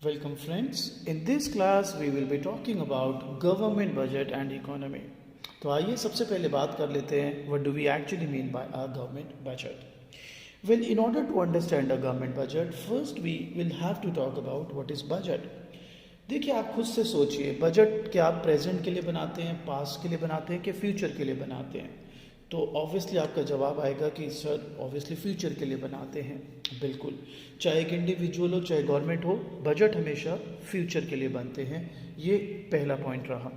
Welcome friends. In this class we will be talking about government budget and economy. तो आइए सबसे पहले बात कर लेते हैं what do we actually mean by a government budget. Well, in order to understand a government budget, first we will have to talk about what is budget. देखिए आप खुद से सोचिए बजट क्या आप प्रेजेंट के लिए बनाते हैं, पास्ट के लिए बनाते हैं कि फ्यूचर के लिए बनाते हैं. तो ऑब्वियसली आपका जवाब आएगा कि सर ऑब्वियसली फ्यूचर के लिए बनाते हैं. बिल्कुल, चाहे एक इंडिविजुअल हो चाहे गवर्नमेंट हो, बजट हमेशा फ्यूचर के लिए बनते हैं. ये पहला पॉइंट रहा.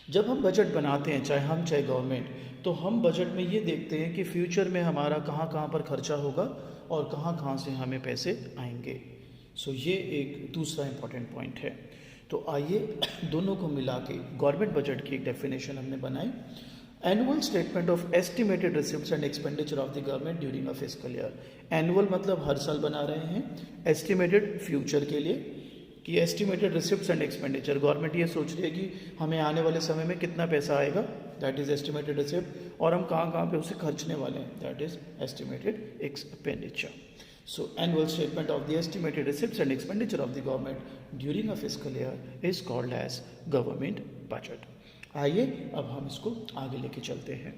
जब हम बजट बनाते हैं, चाहे हम चाहे गवर्नमेंट, तो हम बजट में ये देखते हैं कि फ्यूचर में हमारा कहाँ कहाँ पर खर्चा होगा और कहाँ कहाँ से हमें पैसे आएंगे. सो ये एक दूसरा इम्पॉर्टेंट पॉइंट है. तो आइए दोनों को मिला के गवर्नमेंट बजट की एक डेफिनेशन हमने बनाई. Annual statement of estimated receipts and expenditure of the government during a fiscal year. Annual मतलब हर साल बना रहे हैं, एस्टिमेटेड फ्यूचर के लिए कि estimated receipts and expenditure, government ये सोच रही है कि हमें आने वाले समय में कितना पैसा आएगा, दैट इज एस्टिमेटेड रिसिप्ट, और हम कहाँ कहाँ पे उसे खर्चने वाले हैं, that is estimated expenditure. So annual statement of the estimated receipts and expenditure of the government during a fiscal year is called as government budget. आइए अब हम इसको आगे लेके चलते हैं.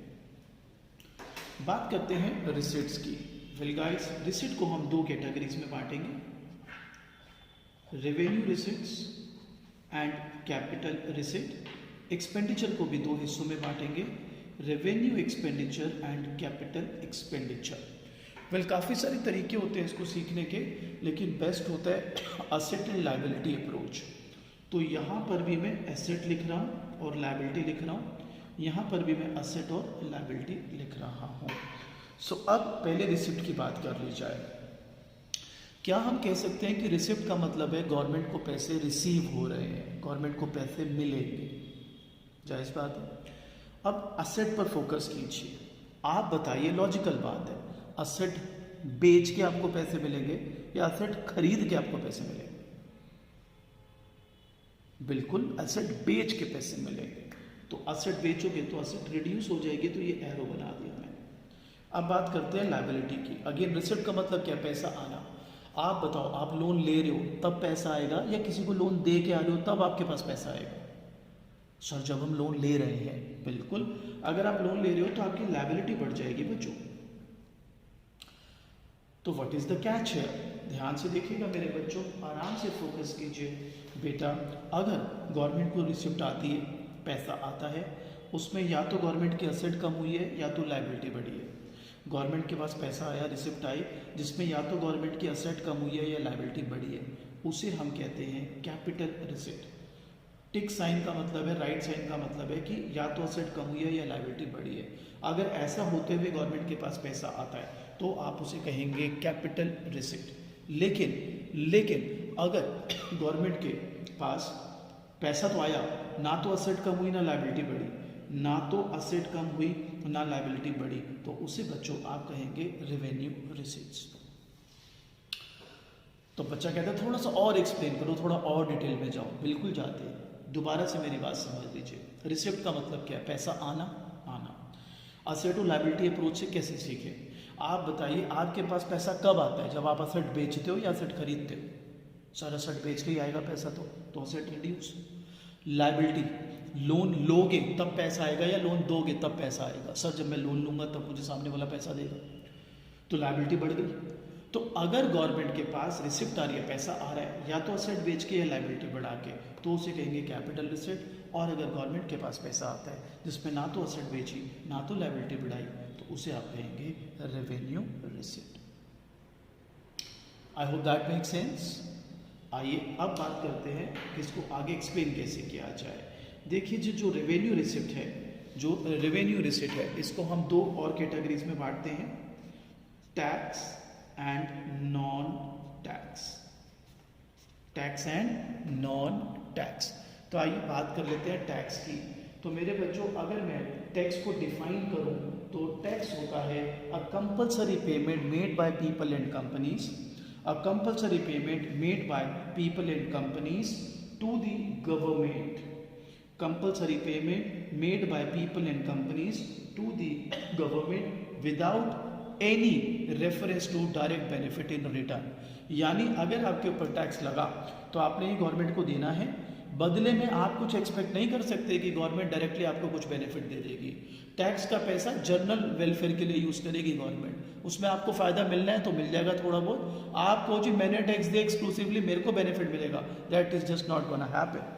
बात करते हैं रिसीट्स की. वेल गाइस, रिसीट को हम दो कैटेगरीज में बांटेंगे, revenue receipts and capital receipt. Expenditure को भी दो हिस्सों में बांटेंगे, revenue expenditure and capital expenditure. Well काफ़ी सारे तरीके होते हैं इसको सीखने के, लेकिन बेस्ट होता है असेट एंड लायबिलिटी अप्रोच. तो यहाँ पर भी मैं एसेट लिख रहा हूँ और लायबिलिटी लिख रहा हूँ, यहाँ पर भी मैं असेट और लायबिलिटी लिख रहा हूँ. सो अब पहले रिसिप्ट की बात कर ली जाए. क्या हम कह सकते हैं कि रिसिप्ट का मतलब है गवर्नमेंट को पैसे रिसीव हो रहे हैं, गवर्नमेंट को पैसे मिलेंगे? जायज़ बात है. अब असेट पर फोकस कीजिए. आप बताइए, लॉजिकल बात है, असेट बेच के आपको पैसे मिलेंगे या असेट खरीद के आपको पैसे मिलेंगे? बिल्कुल असेट बेच के पैसे मिलेंगे. तो असेट बेचोगे तो असेट रिड्यूस हो जाएगी, तो ये एरो बना दिया मैंने. अब बात करते हैं लायबिलिटी की. अगेन रिसिप्ट का मतलब क्या? पैसा आना. आप बताओ, आप लोन ले रहे हो तब पैसा आएगा या किसी को लोन दे के आ रहे हो तब आपके पास पैसा आएगा? सर जब हम लोन ले रहे हैं. बिल्कुल, अगर आप लोन ले रहे हो तो आपकी लायबिलिटी बढ़ जाएगी बच्चों. तो व्हाट इज द कैच है? ध्यान से देखिएगा मेरे बच्चों, आराम से फोकस कीजिए. बेटा अगर गवर्नमेंट को रिसिप्ट आती है, पैसा आता है, उसमें या तो गवर्नमेंट की असेट कम हुई है या तो लायबिलिटी बढ़ी है. गवर्नमेंट के पास पैसा आया, रिसिप्ट आई, जिसमें या तो गवर्नमेंट की असेट कम हुई है या लायबिलिटी बढ़ी है, उसे हम कहते हैं कैपिटल रिसिप्ट. टिक साइन का मतलब है, राइट साइन का मतलब है कि या तो असेट कम हुई है या लायबिलिटी बढ़ी है. अगर ऐसा होते हुए गवर्नमेंट के पास पैसा आता है तो आप उसे कहेंगे कैपिटल रिसिप्ट. लेकिन अगर गवर्नमेंट के पास पैसा तो आया, ना तो असेट कम हुई ना लायबिलिटी बढ़ी, ना तो असेट कम हुई ना लायबिलिटी बढ़ी, तो उसे बच्चों आप कहेंगे रेवेन्यू रिसिप्ट्स. तो बच्चा कहता है थोड़ा सा और एक्सप्लेन करो, थोड़ा और डिटेल में जाओ. बिल्कुल जाते हैं. दोबारा से मेरी बात समझ लीजिए. रिसिप्ट का मतलब क्या है? पैसा आना. असेट और लायबिलिटी अप्रोच से कैसे सीखे? आप बताइए, आपके पास पैसा कब आता है? जब आप असेट बेचते हो या असेट खरीदते हो? सर असेट बेच के ही आएगा पैसा, तो असेट रिड्यूस. लायबिलिटी, लोन लोगे तब पैसा आएगा या लोन दोगे तब पैसा आएगा? सर जब मैं लोन लूंगा तब मुझे सामने वाला पैसा देगा, तो लायबिलिटी बढ़ गई. तो अगर गवर्नमेंट के पास रिसिप्ट आ रही है, पैसा आ रहा है, या तो असेट बेच के या लायबिलिटी बढ़ा के, तो उसे कहेंगे कैपिटल रिसिप्ट. और अगर गवर्नमेंट के पास पैसा आता है जिसमें ना तो असेट बेची ना तो लायबिलिटी बढ़ाई, तो उसे आप कहेंगे revenue receipt. I hope that make sense. आइए अब बात करते हैं कि इसको आगे एक्सप्लेन कैसे किया जाए. देखिए जो रेवेन्यू रिसिप्ट है, इसको हम दो और कैटेगरीज में बांटते हैं, tax and non tax. Tax and non tax. तो आइए बात कर लेते हैं टैक्स की. तो मेरे बच्चों अगर मैं टैक्स को डिफाइन करूं तो टैक्स होता है a compulsory payment made by people and companies, a compulsory payment made by people and companies to the government. Compulsory payment made by people and companies to the government without any reference to direct benefit in return, यानी अगर आपके ऊपर tax लगा तो आपने ये government को देना है, बदले में आप कुछ एक्सपेक्ट नहीं कर सकते कि गवर्नमेंट डायरेक्टली आपको कुछ बेनिफिट दे देगी। टैक्स का पैसा जनरल वेलफेयर के लिए यूज करेगी गवर्नमेंट, उसमें आपको फायदा मिलना है तो मिल जाएगा थोड़ा बहुत। आपको जी मैंने टैक्स दिया एक्सक्लूसिवली मेरे को बेनिफिट मिलेगा, that is just not gonna happen.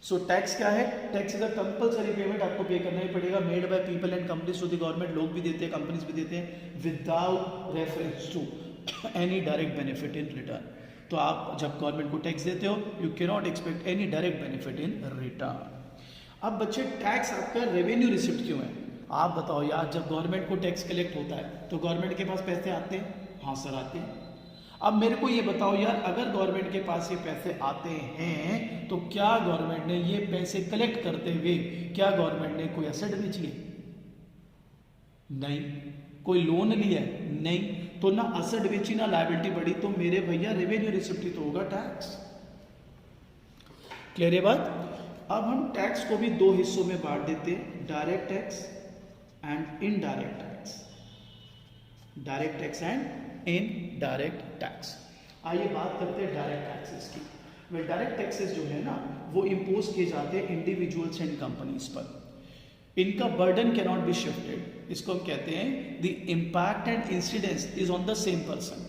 So tax क्या है? Tax is a compulsory payment, आपको पे करना ही पड़ेगा, made by people and companies to the government, लोग भी देते हैं कंपनीज भी देते हैं, without reference to any direct benefit in return. तो आप जब गवर्नमेंट को टैक्स देते हो you can not expect any direct benefit in return. अब बच्चे टैक्स आपका रेवेन्यू रिसिप्ट क्यों है? आप बताओ यार, जब गवर्नमेंट को टैक्स कलेक्ट होता है तो गवर्नमेंट के पास पैसे आते हैं? हाँ सर आते हैं। अब मेरे को ये बताओ यार, अगर गवर्नमेंट के पास ये पैसे आते हैं तो क्या गवर्नमेंट ने ये पैसे कलेक्ट करते हुए क्या गवर्नमेंट ने कोई एसेट बेच ली? नहीं। कोई लोन लिया है? नहीं। तो ना एसेट बेची ना लायबिलिटी बढ़ी, तो मेरे भैया रेवेन्यू रिसिप्ट ही तो होगा टैक्स। क्लियर है बात? अब हम टैक्स को भी दो हिस्सों में बांट देते हैं, direct tax and indirect tax. Direct tax and indirect tax. आइए बात करते हैं डायरेक्ट टैक्सेस की। वे डायरेक्ट टैक्सेस जो है ना वो इम्पोज किए जाते हैं इंडिविजुअल्स एंड कंपनीज पर। इनका burden can not be shifted, इसको हम कहते हैं the impact and incidence is on the same person.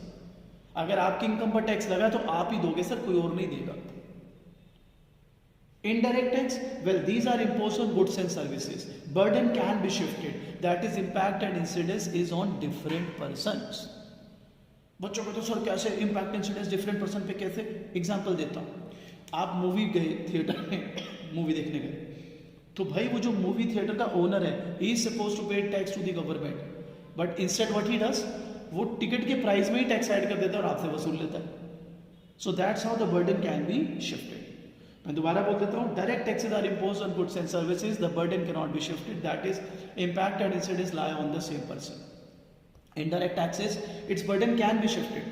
अगर आपकी इनकम पर टैक्स लगा तो आप ही दोगे सर, कोई और नहीं देगा। Indirect tax, well these are imposed on goods and services. Burden can be shifted, that is impact and incidence is on different persons. बच्चों को तो सर कैसे इम्पैक्ट इंसिडेंस डिफरेंट पर्सन पे कैसे? एग्जांपल देता हूँ। आप मूवी गए थिएटर में मूवी देखने गए, तो भाई वो जो मूवी थिएटर का ओनर है he is supposed to pay tax to the government, but instead what he does, वो टिकट के प्राइस में ही टैक्स ऐड कर देता है और आपसे वसूल लेता है। So that's how the burden can be shifted. मैं दोबारा बोल देता हूँ, direct taxes are imposed on goods and services, the burden can not be shifted, that is impact and incidence lie on the same person. Indirect taxes, its burden can be shifted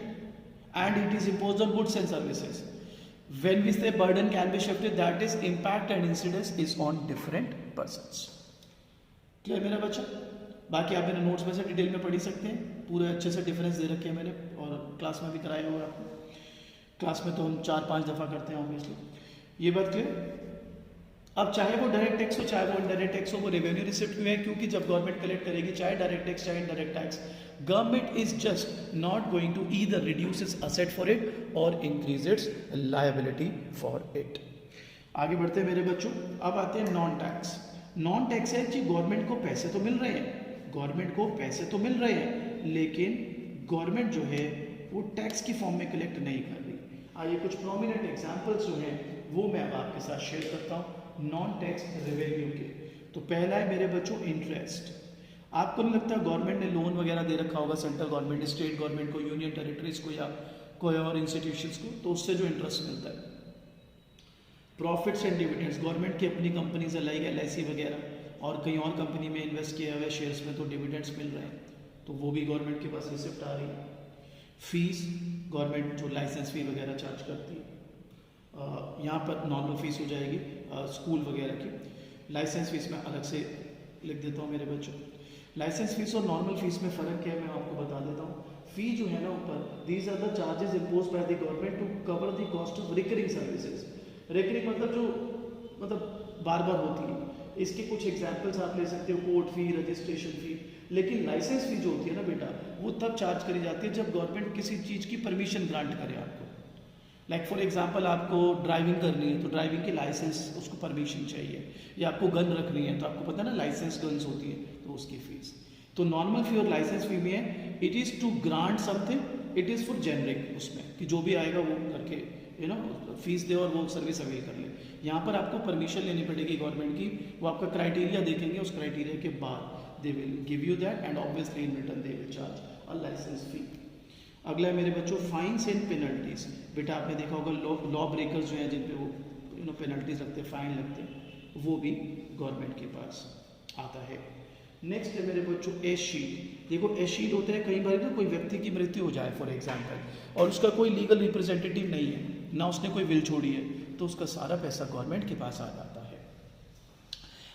and it is imposed on goods and services. When we say burden can be shifted, that is impact and incidence is on different persons. Clear मेरा बच्चा? बाकी आप मेरे notes में से detail में पढ़ सकते हैं, पूरे अच्छे से डिफरेंस दे रखे हैं मैंने और क्लास में भी कराए हुए आपको। क्लास में तो हम 4-5 दफ़ा करते हैं ऑब्वियसली। ये बात क्लियर? अब चाहे वो डायरेक्ट टैक्स हो चाहे वो इनडायरेक्ट टैक्स हो, वो रेवेन्यू रिसिप्ट में है, क्योंकि जब गवर्नमेंट कलेक्ट करेगी चाहे डायरेक्ट टैक्स चाहे indirect tax, government is just not going to either reduce its asset for it और increase its liability for it. आगे बढ़ते हैं मेरे बच्चों। अब आते हैं नॉन टैक्स। नॉन टैक्स है जी, गवर्नमेंट को पैसे तो मिल रहे हैं, गवर्नमेंट को पैसे तो मिल रहे हैं, लेकिन गवर्नमेंट जो है वो टैक्स की फॉर्म में कलेक्ट नहीं कर रही। आइए कुछ प्रोमिनेंट एग्जाम्पल्स जो हैं वो मैं अब आपके साथ शेयर करता हूँ नॉन टैक्स रेवेन्यू के। तो पहला है मेरे बच्चों इंटरेस्ट। आपको नहीं लगता गवर्नमेंट ने लोन वगैरह दे रखा होगा, सेंट्रल गवर्नमेंट, स्टेट गवर्नमेंट को, यूनियन टेरिटरीज को या कोई और इंस्टीट्यूशंस को, तो उससे जो इंटरेस्ट मिलता है। प्रॉफिट्स एंड डिविडेंड्स, गवर्नमेंट की अपनी कंपनीज है लाइक LIC वगैरह और कहीं और कंपनी में इन्वेस्ट किए हुए शेयर्स में तो डिविडेंड्स मिल रहे हैं, तो वो भी गवर्नमेंट के पास रिसिप्ट आ रही है। फीस, गवर्नमेंट जो लाइसेंस फी वगैरह चार्ज करती है, यहाँ पर नॉर्मल फीस हो जाएगी स्कूल वगैरह की। लाइसेंस फीस में अलग से लिख देता हूँ मेरे बच्चों। लाइसेंस फीस और नॉर्मल फीस में फ़र्क क्या है मैं आपको बता देता हूँ। फी जो है ना ऊपर, these are the charges impose by the government to cover the cost of recurring services. Recurring मतलब जो बार बार होती है। इसके कुछ एग्जाम्पल्स आप ले सकते हो, कोर्ट फी, रजिस्ट्रेशन फी। लेकिन लाइसेंस फी जो होती है ना बेटा, वो तब चार्ज करी जाती है जब गवर्नमेंट किसी चीज़ की परमिशन ग्रांट करे आपको। लाइक फॉर एग्जाम्पल आपको ड्राइविंग करनी है तो ड्राइविंग की लाइसेंस, उसको परमिशन चाहिए, या आपको गन रखनी है तो आपको पता है ना लाइसेंस गन्स होती है, तो उसकी फीस। तो नॉर्मल फी और लाइसेंस फी में है, it is to grant something, it is for generic, उसमें कि जो भी आएगा वो करके फीस दे और वो सर्विस अवेल कर ले। यहाँ पर आपको परमिशन लेनी पड़ेगी गवर्नमेंट की, वो आपका क्राइटेरिया देखेंगे, उस क्राइटेरिया के बाद they will give you that and obviously in return they will charge a licence fee. अगला है मेरे बच्चों फाइन्स एंड पेनल्टीज। बेटा आपने देखा होगा लॉ ब्रेकर्स जो हैं जिन पे वो पेनल्टीज लगते हैं, फाइन लगते हैं, वो भी गवर्नमेंट के पास आता है। नेक्स्ट है मेरे बच्चों एस शीट। देखो एस शीट होते हैं, कई बार ना कोई व्यक्ति की मृत्यु हो जाए फॉर एग्जांपल और उसका कोई लीगल रिप्रेजेंटेटिव नहीं है, ना उसने कोई विल छोड़ी है, तो उसका सारा पैसा गवर्नमेंट के पास आ जाता है।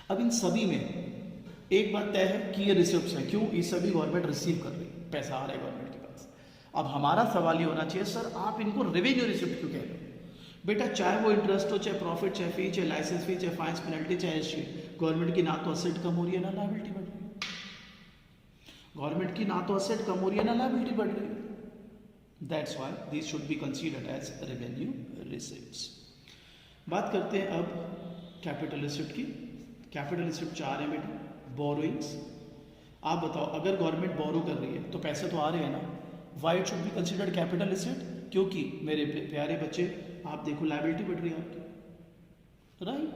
अब इन सभी में एक बात तय है कि ये रिसिप्ट है, क्यों? ये सभी गवर्नमेंट रिसीव कर रही है, पैसा आ रहा है गवर्नमेंट के पास। अब हमारा सवाल ये होना चाहिए, सर आप इनको रेवेन्यू रिसिप्ट क्यों कह रहे हो? बेटा चाहे वो इंटरेस्ट हो, चाहे प्रॉफिट, चाहे फी, चाहे लाइसेंस फी, चाहे फाइन्स पेनल्टी, चाहे एसटी, गवर्नमेंट की ना तो असेट कम हो रही है ना लायबिलिटी बढ़ रही है। गवर्नमेंट की ना तो असेट कम हो रही है ना लायबिलिटी बढ़ रही है। That's why this should be considered as revenue receipts. बात करते हैं अब कैपिटल रिसिप्ट की। कैपिटल रिसिप्ट 4 है बेटा। बोरोइंग्स, आप बताओ अगर गवर्नमेंट बोरो कर रही है तो पैसे तो आ रहे हैं ना, why it should be considered capital receipt? क्योंकि मेरे प्यारे बच्चे आप देखो लायबिलिटी बढ़ रही है आपकी, राइट।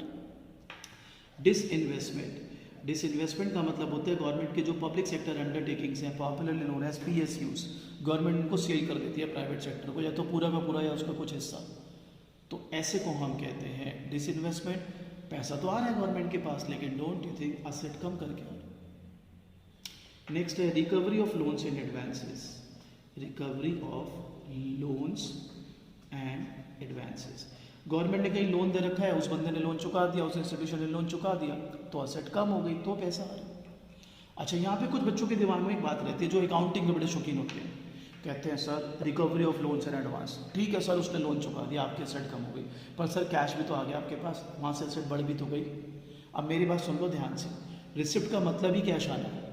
डिसइन्वेस्टमेंट, डिसइन्वेस्टमेंट का मतलब होता है गवर्नमेंट के जो पब्लिक सेक्टर अंडरटेकिंग्स हैं, popularly known as PSUs, government उनको सेल कर देती है प्राइवेट सेक्टर को, या तो पूरा का पूरा या उसका कुछ हिस्सा। तो ऐसे को हम कहते हैं डिसइन्वेस्टमेंट। पैसा तो आ रहा है गवर्नमेंट के पास, लेकिन डोंट यू थिंक असेट कम करके आ रहा है। नेक्स्ट है recovery of loans and advances. Recovery of loans and advances, government ने कहीं लोन दे रखा है, उस बंदे ने लोन चुका दिया, उस इंस्टीट्यूशन ने लोन चुका दिया, तो असेट कम हो गई, तो पैसा आ रहा है। अच्छा, यहाँ पे कुछ बच्चों के दिमाग में एक बात रहती है जो अकाउंटिंग के बड़े शौकीन होते हैं, कहते हैं sir recovery of loans and advance, ठीक है सर उसने लोन चुका दिया, आपकी एसेट कम हो गई, पर सर कैश भी तो आ गया आपके पास, वहाँ से एसेट बढ़ भी तो गई। अब मेरी बात सुन लो ध्यान से, रिसिप्ट का मतलब ही कैश आना है,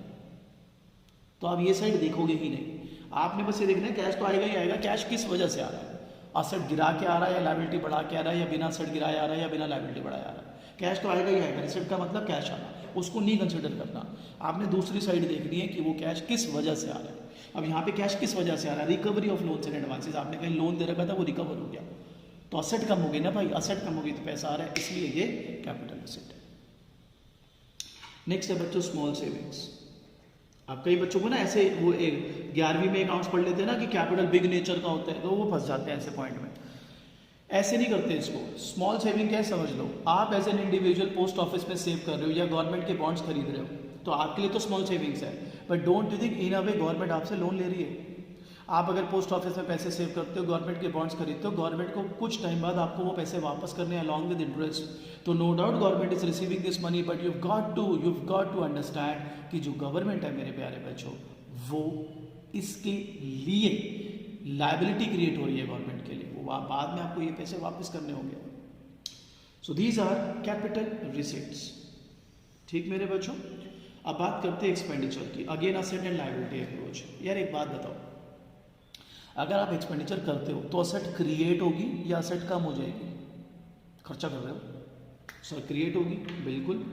तो आप ये साइड देखोगे ही नहीं, आपने बस ये देखना है कैश तो आएगा ही आएगा। कैश किस वजह से आ रहा है? असेट गिरा के आ रहा है या लायबिलिटी बढ़ा के आ रहा है, या बिना असेट गिराए आ रहा है या बिना लायबिलिटी बढ़ाए आ रहा है? कैश तो आएगा ही आएगा। रिसिप्ट का मतलब कैश आना, उसको नहीं कंसिडर करना। आपने दूसरी साइड देखनी है कि वो कैश किस वजह से आ रहा है। अब यहाँ पे कैश किस वजह से आ रहा है? Recovery of loans and advances, आपने कहीं लोन दे रखा था वो रिकवर हो गया, तो असेट कम हो गई ना भाई, असेट कम हो गई तो पैसा आ रहा है, इसलिए ये कैपिटल असेट है। नेक्स्ट है बच्चों स्मॉल सेविंग्स। अब कई बच्चों को ना ऐसे वो 11वीं में अकाउंट्स पढ़ लेते हैं ना कि कैपिटल बिग नेचर का होता है, तो वो फंस जाते हैं ऐसे पॉइंट में। ऐसे नहीं करते इसको। स्मॉल सेविंग क्या है समझ लो, आप as an individual post office में सेव कर रहे हो या गवर्नमेंट के बॉन्ड्स खरीद रहे हो, तो आपके लिए तो स्मॉल सेविंग्स है, but don't you think in a way government आपसे लोन ले रही है। आप अगर पोस्ट ऑफिस में पैसे सेव करते हो, गवर्नमेंट के बॉन्ड्स खरीदते हो, गवर्नमेंट को कुछ टाइम बाद आपको वो पैसे वापस करने अलॉन्ग विद इंटरेस्ट, तो no doubt government is receiving this money, but you got to understand कि जो गवर्नमेंट है मेरे प्यारे बच्चों, वो इसके लिए लायबिलिटी क्रिएट हो रही है गवर्नमेंट के लिए, वो बाद में आपको ये पैसे वापस करने होंगे। So these are capital receipts. ठीक मेरे बच्चों, अब बात करते हैं एक्सपेंडिचर की। Again asset and liability approach. यार एक बात बताओ, अगर आप एक्सपेंडिचर करते हो तो असेट क्रिएट होगी या असेट कम हो जाएगी? खर्चा कर रहे हो सर, क्रिएट होगी, बिल्कुल।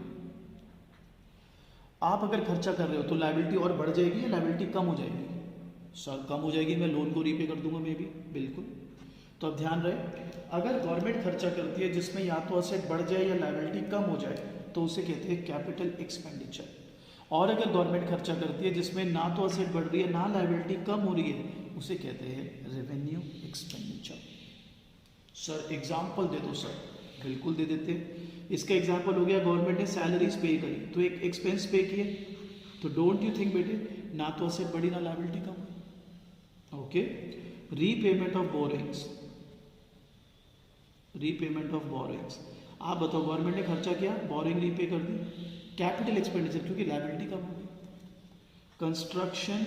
आप अगर खर्चा कर रहे हो तो लायबिलिटी और बढ़ जाएगी या लायबिलिटी कम हो जाएगी? सर कम हो जाएगी, मैं लोन को रीपे कर दूंगा, मे भी, बिल्कुल। तो अब ध्यान रहे, अगर गवर्नमेंट खर्चा करती है जिसमें या तो असेट बढ़ जाए या लायबिलिटी कम हो जाए, तो उसे कहते हैं कैपिटल एक्सपेंडिचर। और अगर गवर्नमेंट खर्चा करती है जिसमें ना तो असेट बढ़ रही है ना लायबिलिटी कम हो रही है, उसे कहते हैं रेवेन्यू एक्सपेंडिचर। सर एग्जाम्पल दे दो सर, बिल्कुल दे देते हैं। इसका एग्जाम्पल हो गया, गवर्नमेंट ने सैलरीज पे करी तो एक एक्सपेंस पे किए, तो डोंट यू थिंक बेटे ना तो असेट बढ़ी ना liability come. Okay, repayment of borings, repayment of borings, आप बताओ गवर्नमेंट ने खर्चा किया, बोरिंग रीपे कर दी, कैपिटल एक्सपेंडिचर क्योंकि लायबिलिटी कम हो गई। कंस्ट्रक्शन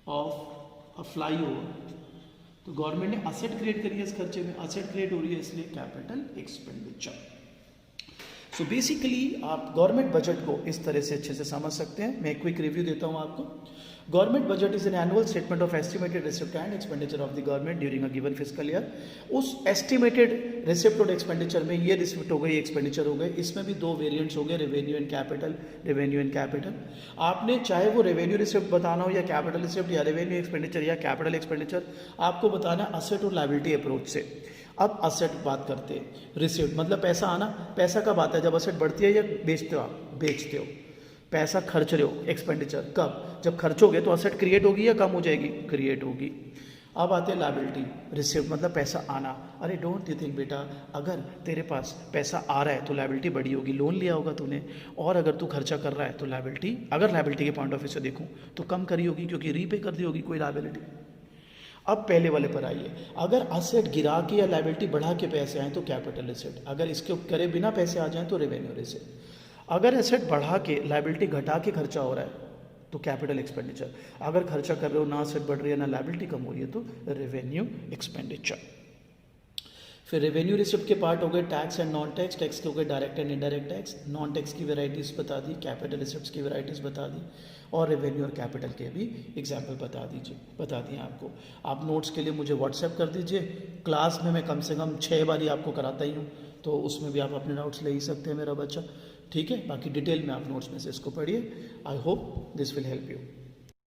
ऑफ अ फ्लाईओवर, तो गवर्नमेंट ने असेट क्रिएट करी है इस खर्चे में, असेट क्रिएट हो रही है इसलिए कैपिटल एक्सपेंडिचर। सो बेसिकली आप गवर्नमेंट बजट को इस तरह से अच्छे से समझ सकते हैं। मैं क्विक रिव्यू देता हूं आपको। Government budget is an annual statement of estimated receipt and expenditure of the government during a given fiscal year. उस एस्टिमेटेड रिसिप्ट और एक्सपेंडिचर में ये रिसिप्ट हो गई, एक्सपेंडिचर हो गए, इसमें भी दो वेरिएंट्स हो गए, revenue and capital. Revenue and capital, आपने चाहे वो रेवेन्यू रिसिप्ट बताना हो या कैपिटल रिसिप्ट या रेवेन्यू एक्सपेंडिचर या कैपिटल एक्सपेंडिचर, आपको बताना असेट और लायबिलिटी अप्रोच से। अब असेट बात करते हैं, रिसिप्ट मतलब पैसा आना। पैसा कब आता है? जब असेट बढ़ती है या बेचते हो आप, बेचते हो। पैसा खर्च रहे हो, एक्सपेंडिचर कब? जब खर्चोगे तो असेट क्रिएट होगी या कम हो जाएगी? क्रिएट होगी। अब आते हैं लायबिलिटी, रिसिप्ट मतलब पैसा आना। अरे डोंट यू थिंक बेटा, अगर तेरे पास पैसा आ रहा है तो लायबिलिटी बड़ी होगी, लोन लिया होगा तूने, और अगर तू खर्चा कर रहा है तो लायबिलिटी, अगर लायबिलिटी के पॉइंट ऑफ व्यू से देखूं तो कम करी होगी क्योंकि रीपे कर दी होगी कोई लायबिलिटी। अब पहले वाले पर आइए, अगर असेट गिरा के या लायबिलिटी बढ़ा के पैसे आए तो कैपिटल रिसिप्ट, अगर इसके करे बिना पैसे आ जाएं तो रेवेन्यू रिसिप्ट। अगर एसेट बढ़ा के लाइबिलिटी घटा के खर्चा हो रहा है तो कैपिटल एक्सपेंडिचर, अगर खर्चा कर रहे हो ना एसेट बढ़ रही है ना लाइबिलिटी कम हो रही है तो रेवेन्यू एक्सपेंडिचर। फिर रेवेन्यू रिसिप्ट के पार्ट हो गए tax and non tax, tax के हो गए direct and indirect tax, non tax की वेराइटीज़ बता दी, कैपिटल रिसिप्ट्स की वेराइटीज़ बता दी, और रेवेन्यू और कैपिटल के भी एग्जाम्पल बता दिए आपको। आप नोट्स के लिए मुझे व्हाट्सएप कर दीजिए, क्लास में मैं कम से कम 6 बार ही आपको कराता ही हूँ, तो उसमें भी आप अपने नोट्स ले ही सकते हैं मेरा बच्चा, ठीक है। बाकी डिटेल में आप नोट्स में से इसको पढ़िए। I hope this will help you.